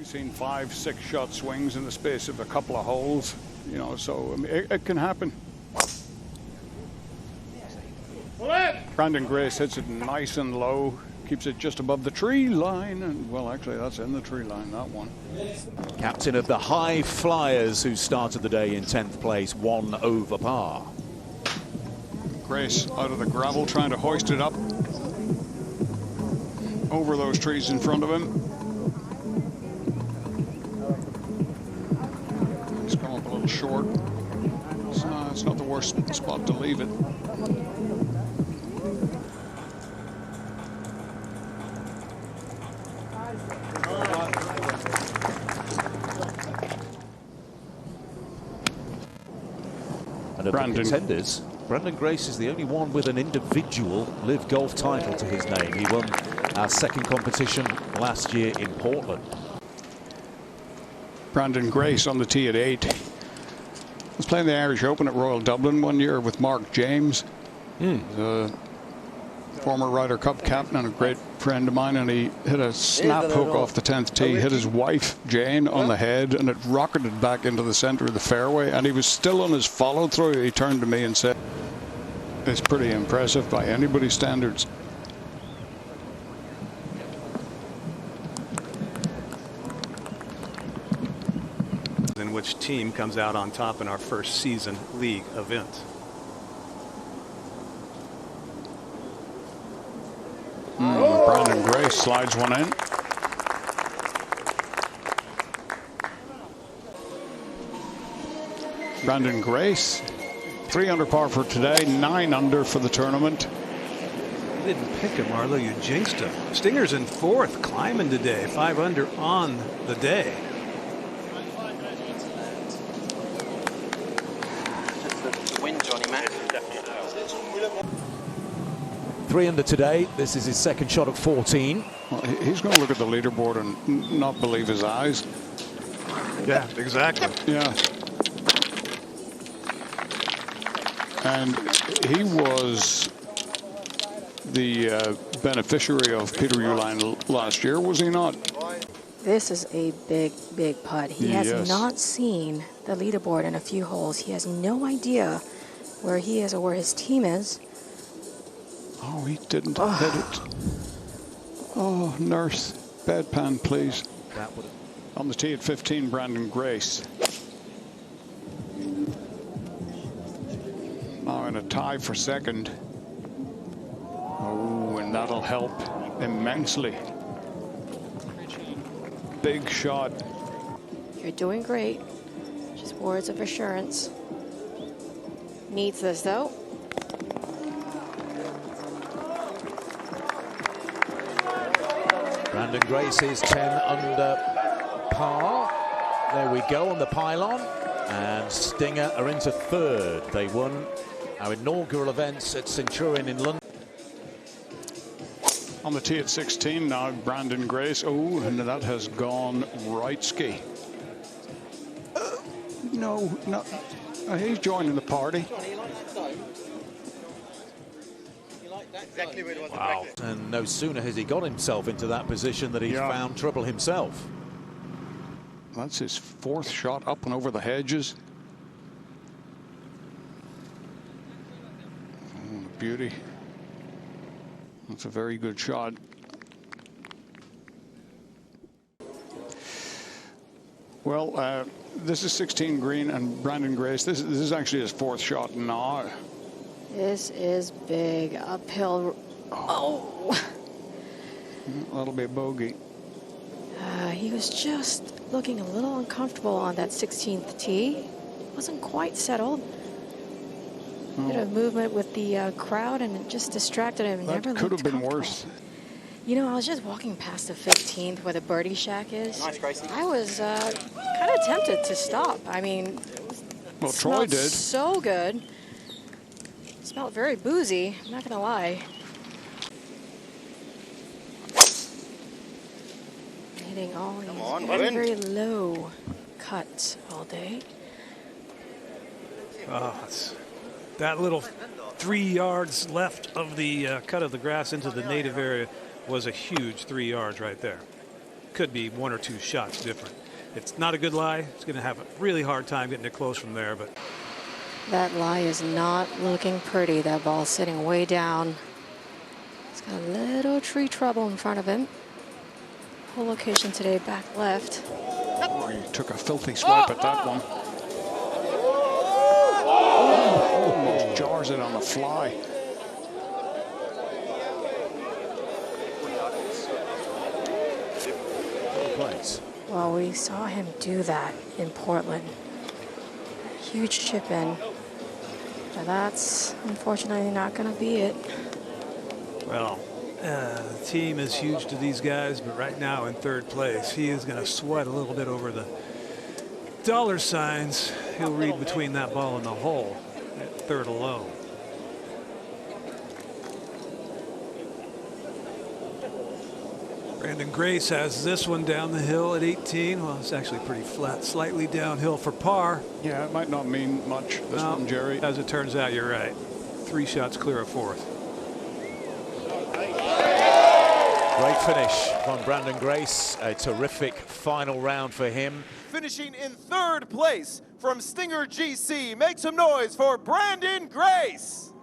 seen 5-6 shot swings in the space of a couple of holes, you know, so I mean, it can happen. Branden Grace hits it nice and low, keeps it just above the tree line, and well, actually that's in the tree line, that one. Captain of the High Flyers, who started the day in 10th place, 1 over par. Grace out of the gravel, trying to hoist it up over those trees in front of him. He's come up a little short. It's not the worst spot to leave it. And of the contenders, Branden Grace is the only one with an individual LIV golf title to his name. He won our second competition last year in Portland. Branden Grace on the tee at 8. Was playing the Irish Open at Royal Dublin one year with Mark James, the former Ryder Cup captain and a great friend of mine, and he hit a snap hook off the 10th tee, hit his wife Jane on the head, and it rocketed back into the center of the fairway, and he was still on his follow through. He turned to me and said, "It's pretty impressive by anybody's standards." In which team comes out on top in our first season league event. Branden Grace slides one in. Branden Grace, 3 under par for today, 9 under for the tournament. You didn't pick him, Marlo. You jinxed him. Stinger's in 4th, climbing today, 5 under on the day. 3 under today. This is his second shot at 14. Well, he's going to look at the leaderboard and not believe his eyes. Yeah, exactly. Yeah. And he was the beneficiary of Peter Uihlein last year, was he not? This is a big, big putt. He has not seen the leaderboard in a few holes. He has no idea where he is or where his team is. Oh, he didn't hit it. Oh, nurse, bedpan, please. On the tee at 15, Branden Grace. Now in a tie for second. Oh, and that'll help immensely. Big shot. You're doing great. Just words of assurance. Needs this, though. Branden Grace is 10 under par. There we go on the pylon. And Stinger are into 3rd. They won our inaugural events at Centurion in London. On the tee at 16 now, Branden Grace. Oh, and that has gone right ski. No. He's joining the party. Wow. And no sooner has he got himself into that position that he's found trouble himself. That's his 4th shot up and over the hedges. Oh, beauty. That's a very good shot. Well, this is 16 green, and Branden Grace, this is actually his 4th shot now. This is big. Uphill. Oh! That'll be a bogey. He was just looking a little uncomfortable on that 16th tee. Wasn't quite settled. Bit of movement with the crowd, and it just distracted him. That could have been worse. You know, I was just walking past the 15th where the birdie shack is. Nice, Gracie. I was kind of tempted to stop. I mean, well, Troy did. So good. It smelled very boozy, I'm not gonna lie. Hitting all these very low cuts all day. That little 3 yards left of the cut of the grass into the native area was a huge 3 yards right there. could be 1 or 2 shots different. It's not a good lie. It's going to have a really hard time getting it close from there. But That lie is not looking pretty. That ball sitting way down. He's got a little tree trouble in front of him. Whole location today, back left. Oh, he took a filthy swipe at that one. Almost jars it on the fly. Place. Well, we saw him do that in Portland. Huge chip in. But that's unfortunately not going to be it. well, the team is huge to these guys, but right now in 3rd place, he is going to sweat a little bit over the dollar signs. He'll read between that ball and the hole at 3rd alone. Branden Grace has this one down the hill at 18. Well, it's actually pretty flat, slightly downhill for par. Yeah, it might not mean much, this one, Jerry. As it turns out, you're right. 3 shots clear of 4th. Great finish from Branden Grace. A terrific final round for him. Finishing in 3rd place from Stinger GC. Make some noise for Branden Grace.